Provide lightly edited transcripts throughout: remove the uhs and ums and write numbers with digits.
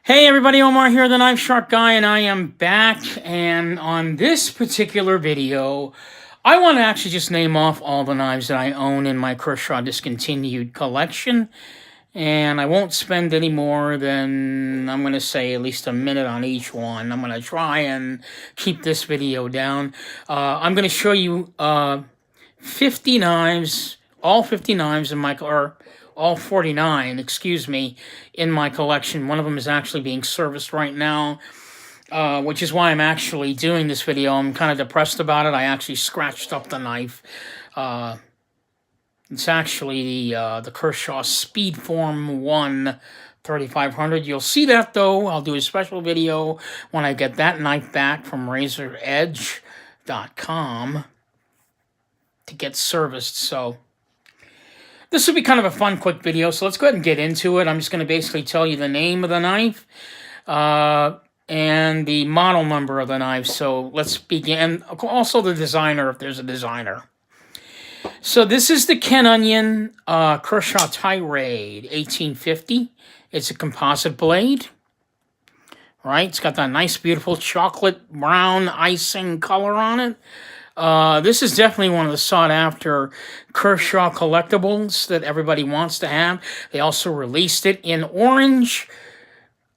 Hey everybody, Omar here, the Knife Shark Guy, and I am back. And on this particular video, I want to actually just name off all the knives that I own in my Kershaw discontinued collection. And I won't spend any more than, I'm going to say, at least a minute on each one. I'm going to try and keep this video down. I'm going to show you 50 knives, all 50 knives in my, or all 49, excuse me, in my collection. One of them is actually being serviced right now, which is why I'm actually doing this video. I'm kind of depressed about it. I actually scratched up the knife. It's actually the Kershaw Speedform 1 3500. You'll see that, though. I'll do a special video when I get that knife back from RazorEdge.com to get serviced. So this will be kind of a fun, quick video, so let's go ahead and get into it. I'm just going to basically tell you the name of the knife and the model number of the knife. So let's begin. Also the designer, if there's a designer. So this is the Ken Onion Kershaw Tirade 1850. It's a composite blade, right? It's got that nice, beautiful chocolate brown icing color on it. This is definitely one of the sought-after Kershaw collectibles that everybody wants to have. They also released it in orange,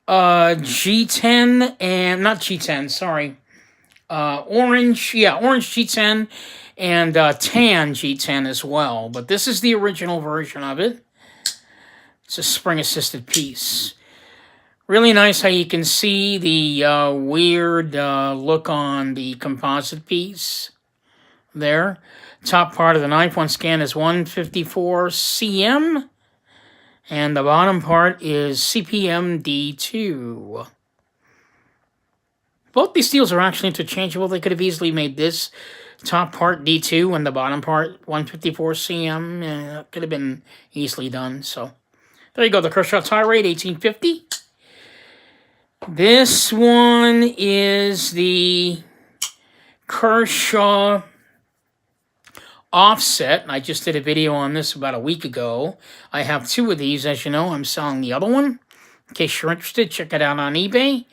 G10, and not G10, sorry. Orange G10, and tan G10 as well. But this is the original version of it. It's a spring-assisted piece. Really nice how you can see the weird look on the composite piece. There. Top part of the knife, once again, is 154 cm. And the bottom part is CPM D2. Both these steels are actually interchangeable. They could have easily made this top part D2 and the bottom part 154 cm. It could have been easily done. So there you go, the Kershaw Tirade 1850. This one is the Kershaw Offset. I just did a video on this about a week ago. I have two of these, as you know. I'm selling the other one. In case you're interested, check it out on eBay.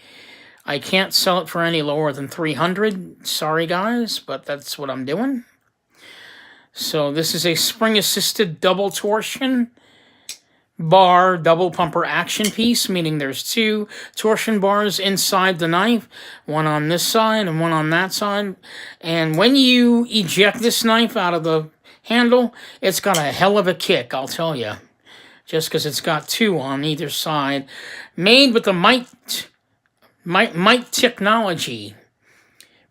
I can't sell it for any lower than $300. Sorry, guys, but that's what I'm doing. So this is a spring-assisted double torsion bar double pumper action piece, meaning there's two torsion bars inside the knife, one on this side and one on that side. And when you eject this knife out of the handle, it's got a hell of a kick, I'll tell you, just because it's got two on either side, made with the Mite technology,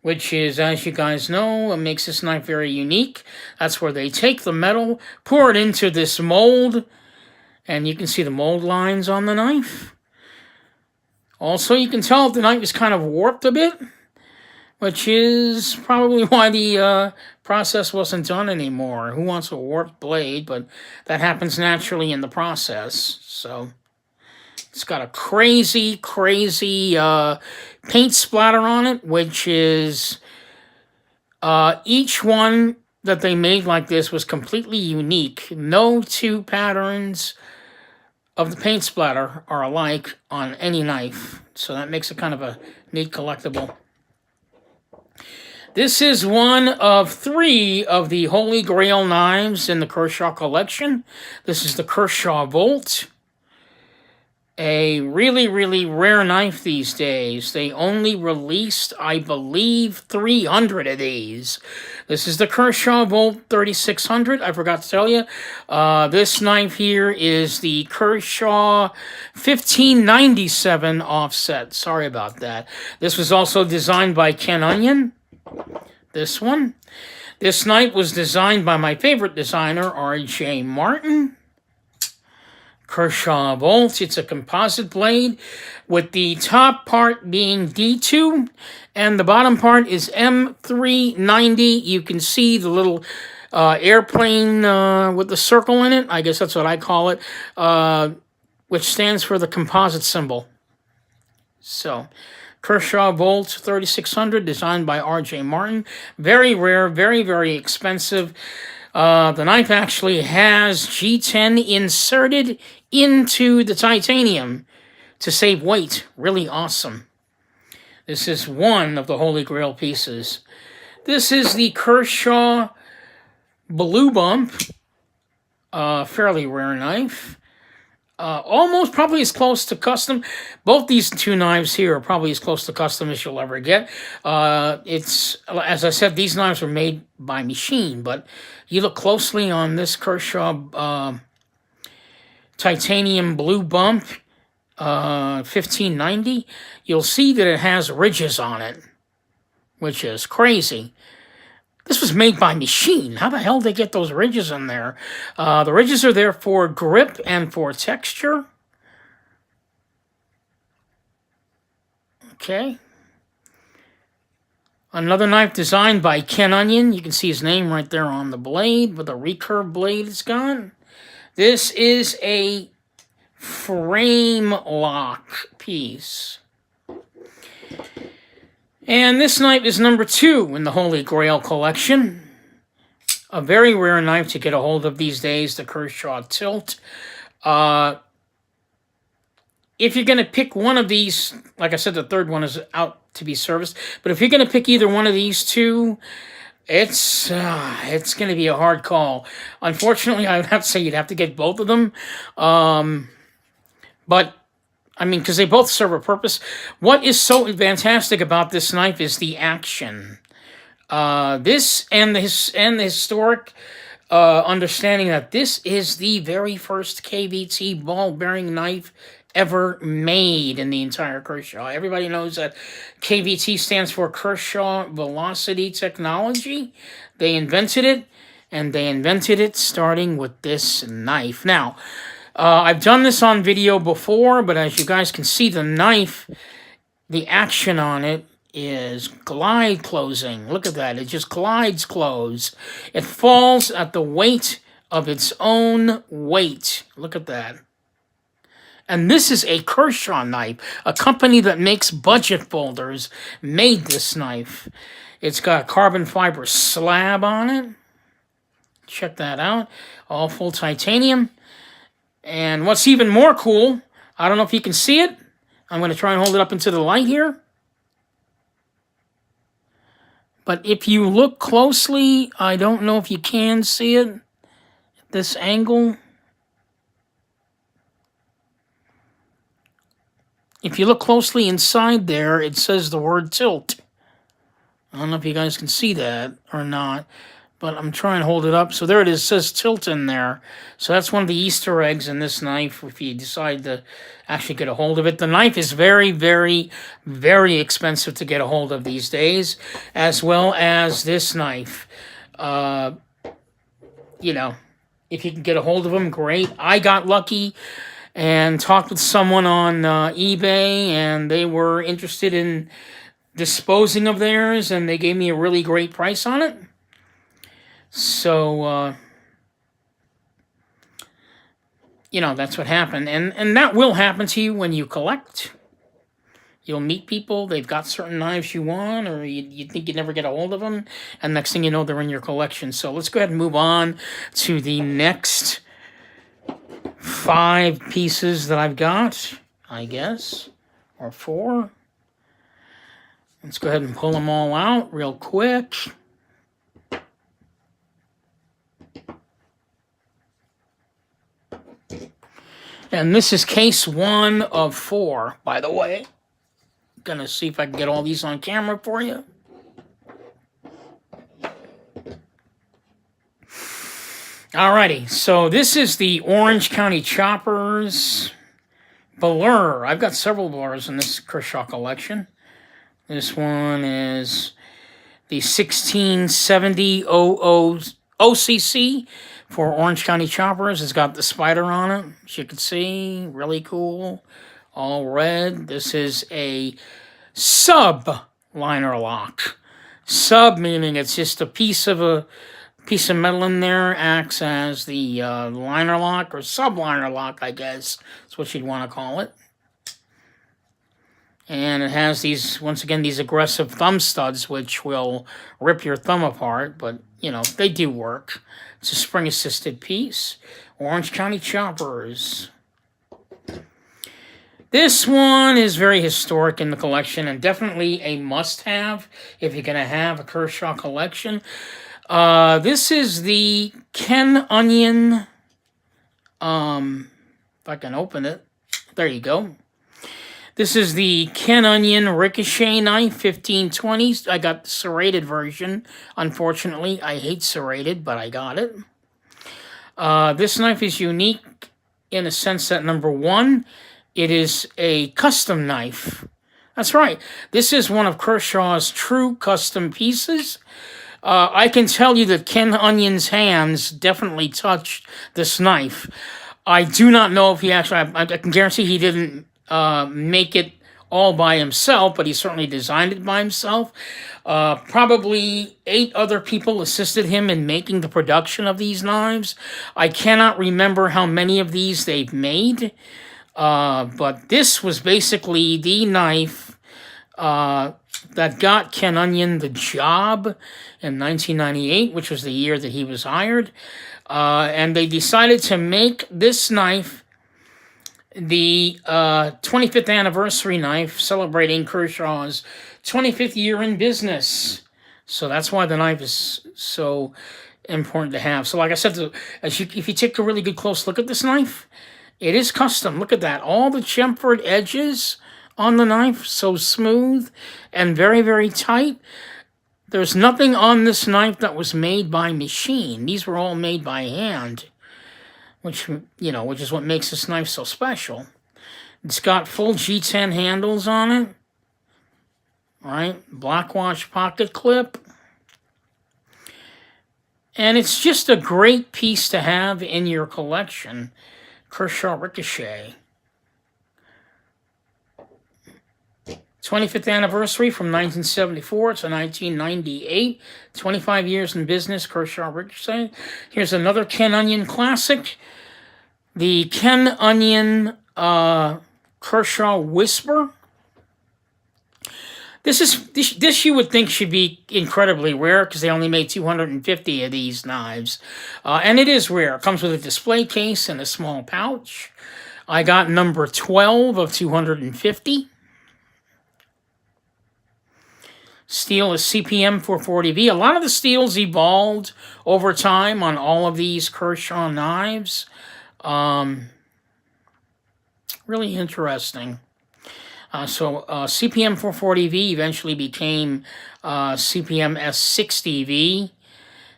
which is, as you guys know, it makes this knife very unique. That's where they take the metal, pour it into this mold, and you can see the mold lines on the knife. Also, you can tell the knife is kind of warped a bit, which is probably why the process wasn't done anymore. Who wants a warped blade? But that happens naturally in the process. So it's got a crazy, crazy paint splatter on it, which is each one that they made like this was completely unique. No two patterns of the paint splatter are alike on any knife. So that makes it kind of a neat collectible. This is one of three of the Holy Grail knives in the Kershaw collection. This is the Kershaw Volt. A really, really rare knife these days. They only released, I believe, 300 of these. This is the Kershaw Volt 3600. I forgot to tell you. This knife here is the Kershaw 1597 offset. Sorry about that. This was also designed by Ken Onion. This one. This knife was designed by my favorite designer, R.J. Martin. Kershaw Volt. It's a composite blade with the top part being D2 and the bottom part is M390. You can see the little airplane with the circle in it. I guess that's what I call it, which stands for the composite symbol. So Kershaw Volt 3600, designed by R.J. Martin. Very rare, very, very expensive. The knife actually has G10 inserted into the titanium. to save weight. Really awesome. This is one of the Holy Grail pieces. This is the Kershaw Blue Bump. Fairly rare knife. Almost probably as close to custom. Both these two knives here are probably as close to custom as you'll ever get. It's, as I said, these knives were made by machine, but you look closely on this Kershaw titanium blue bump, 1590, you'll see that it has ridges on it, which is crazy. This was made by machine. How the hell did they get those ridges in there? The ridges are there for grip and for texture. Okay. Another knife designed by Ken Onion. You can see his name right there on the blade with a recurve blade it's got. This is a frame lock piece. And this knife is number 2 in the Holy Grail collection. A very rare knife to get a hold of these days, the Kershaw Tilt. If you're going to pick one of these, like I said, the third one is out to be serviced. But if you're going to pick either one of these two, it's going to be a hard call. Unfortunately, I would have to say you'd have to get both of them. But I mean, because they both serve a purpose. What is so fantastic about this knife is the action. This and the historic understanding that this is the very first KVT ball bearing knife ever made in the entire Kershaw. Everybody knows that KVT stands for Kershaw Velocity Technology. They invented it, and they invented it starting with this knife. Now, I've done this on video before, but as you guys can see, the knife, the action on it is glide closing. Look at that. It just glides close. It falls at the weight of its own weight. Look at that. And this is a Kershaw knife. A company that makes budget folders made this knife. It's got a carbon fiber slab on it. Check that out. All full titanium. And what's even more cool, I don't know if you can see it. I'm going to try and hold it up into the light here. But if you look closely, I don't know if you can see it at this angle. If you look closely inside there, it says the word tilt. I don't know if you guys can see that or not. But I'm trying to hold it up. So there it is. It says tilt in there. So that's one of the Easter eggs in this knife if you decide to actually get a hold of it. The knife is very, very, very expensive to get a hold of these days, as well as this knife. You know, if you can get a hold of them, great. I got lucky and talked with someone on eBay, and they were interested in disposing of theirs, and they gave me a really great price on it. So, you know, that's what happened. And that will happen to you when you collect. You'll meet people, they've got certain knives you want, or you think you'd never get a hold of them, and next thing you know, they're in your collection. So let's go ahead and move on to the next 5 pieces that I've got, I guess, or 4. Let's go ahead and pull them all out real quick. And this is case 1 of 4, by the way. Gonna see if I can get all these on camera for you. Alrighty, so this is the Orange County Choppers Blur. I've got several blurs in this Kershaw collection. This one is the 1670 OCC for Orange County Choppers. It's got the spider on it, as you can see. Really cool. All red. This is a sub liner lock. Sub meaning it's just a piece of metal in there, acts as the liner lock, or sub liner lock, I guess. That's what you'd want to call it. And it has these, once again, these aggressive thumb studs, which will rip your thumb apart, but, you know, they do work. It's a spring-assisted piece. Orange County Choppers. This one is very historic in the collection and definitely a must-have if you're going to have a Kershaw collection. This is the Ken Onion. If I can open it. There you go. This is the Ken Onion Ricochet Knife 1520s. I got the serrated version. Unfortunately, I hate serrated, but I got it. This knife is unique in a sense that, number one, it is a custom knife. That's right. This is one of Kershaw's true custom pieces. I can tell you that Ken Onion's hands definitely touched this knife. I do not know if he actually, I can guarantee he didn't make it all by himself, but he certainly designed it by himself. Probably 8 other people assisted him in making the production of these knives. I cannot remember how many of these they've made. But this was basically the knife that got Ken Onion the job in 1998, which was the year that he was hired. And they decided to make this knife the 25th anniversary knife, celebrating Kershaw's 25th year in business. So that's why the knife is so important to have. So like I said, if you take a really good close look at this knife, it is custom. Look at that. All the chamfered edges on the knife, so smooth and very, very tight. There's nothing on this knife that was made by machine. These were all made by hand, which is what makes this knife so special. It's got full G10 handles on it. Right? Black wash pocket clip. And it's just a great piece to have in your collection. Kershaw Ricochet. 25th anniversary from 1974 to 1998. 25 years in business, Kershaw Ricochet. Here's another Ken Onion classic. The Ken Onion Kershaw Whisper. This you would think should be incredibly rare because they only made 250 of these knives. And it is rare. It comes with a display case and a small pouch. I got number 12 of 250. Steel is CPM 440V. A lot of the steels evolved over time on all of these Kershaw knives. Really interesting. So CPM 440V eventually became CPM S60V.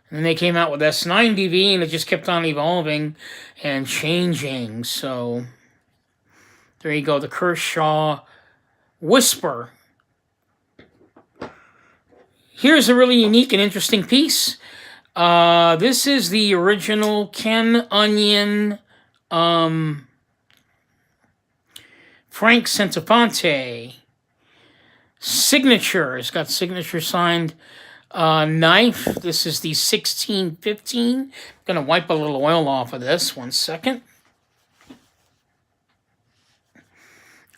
And then they came out with S90V, and it just kept on evolving and changing. So there you go, the Kershaw Whisper. Here's a really unique and interesting piece. This is the original Ken Onion Frank Centofonte signature. It's got signature signed knife. This is the 1615. I'm going to wipe a little oil off of this. 1 second.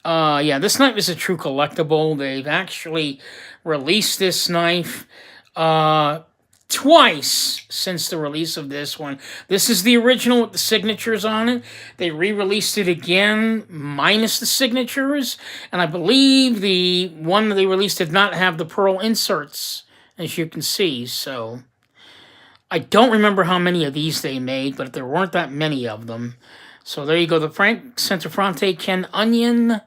Yeah, this knife is a true collectible. They've actually released this knife twice since the release of this one. This is the original with the signatures on it. They re-released it again minus the signatures, and I believe the one that they released did not have the pearl inserts, as you can see. So I don't remember how many of these they made, but there weren't that many of them. So there you go, the Frank Centofonte Ken Onion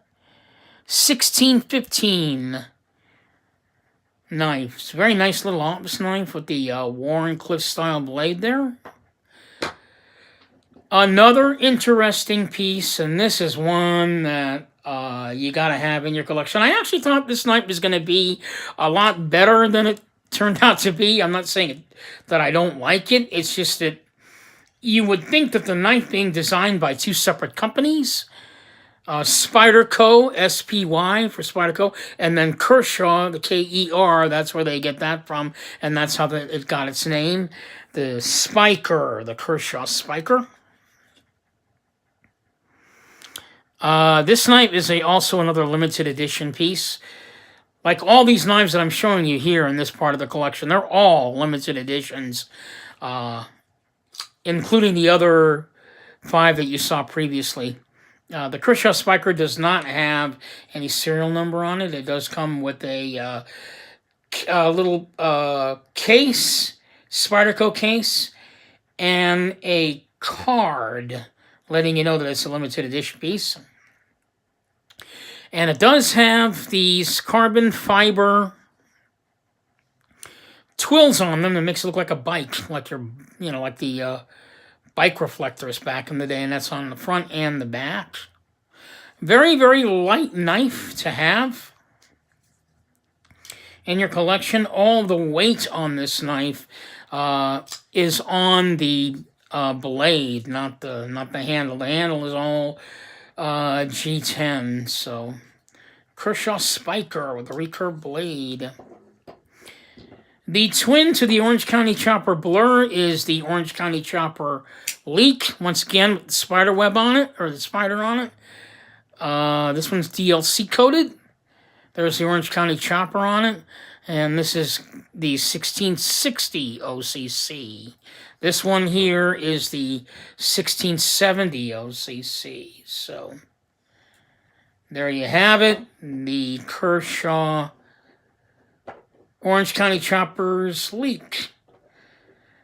1615 knife. It's a very nice little office knife with the Warncliffe style blade there. Another interesting piece, and this is one that you gotta have in your collection. I actually thought this knife was gonna be a lot better than it turned out to be. I'm not saying that I don't like it. It's just that you would think that the knife being designed by 2 separate companies, Spyderco, S-P-Y for Spyderco, and then Kershaw, the K-E-R, that's where they get that from, and that's how it got its name. The Spiker, the Kershaw Spiker. This knife is also another limited edition piece. Like all these knives that I'm showing you here in this part of the collection, they're all limited editions, including the other 5 that you saw previously. The Kershaw Spiker does not have any serial number on it. It does come with a little case, Spyderco case, and a card letting you know that it's a limited edition piece. And it does have these carbon fiber twills on them that makes it look like a bike, like like the bike reflectors back in the day, and that's on the front and the back. Very, very light knife to have in your collection. All the weight on this knife is on the blade, not the handle. The handle is all G10. So Kershaw Spiker with a recurve blade. The twin to the Orange County Chopper Blur is the Orange County Chopper Leak. Once again, with the spider web on it, or the spider on it. This one's DLC coded. There's the Orange County Chopper on it. And this is the 1660 OCC. This one here is the 1670 OCC. So, there you have it. The Kershaw Orange County Choppers Leak.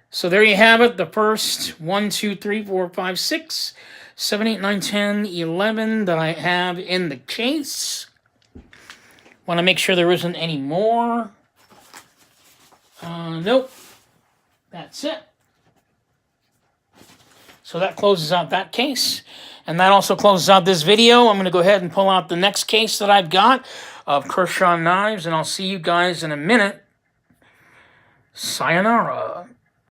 So there you have it. The first 1, 2, 3, 4, 5, 6, 7, 8, 9, 10, 11 that I have in the case. Want to make sure there isn't any more. Nope. That's it. So that closes out that case. And that also closes out this video. I'm going to go ahead and pull out the next case that I've got of Kershaw knives. And I'll see you guys in a minute. Sayonara.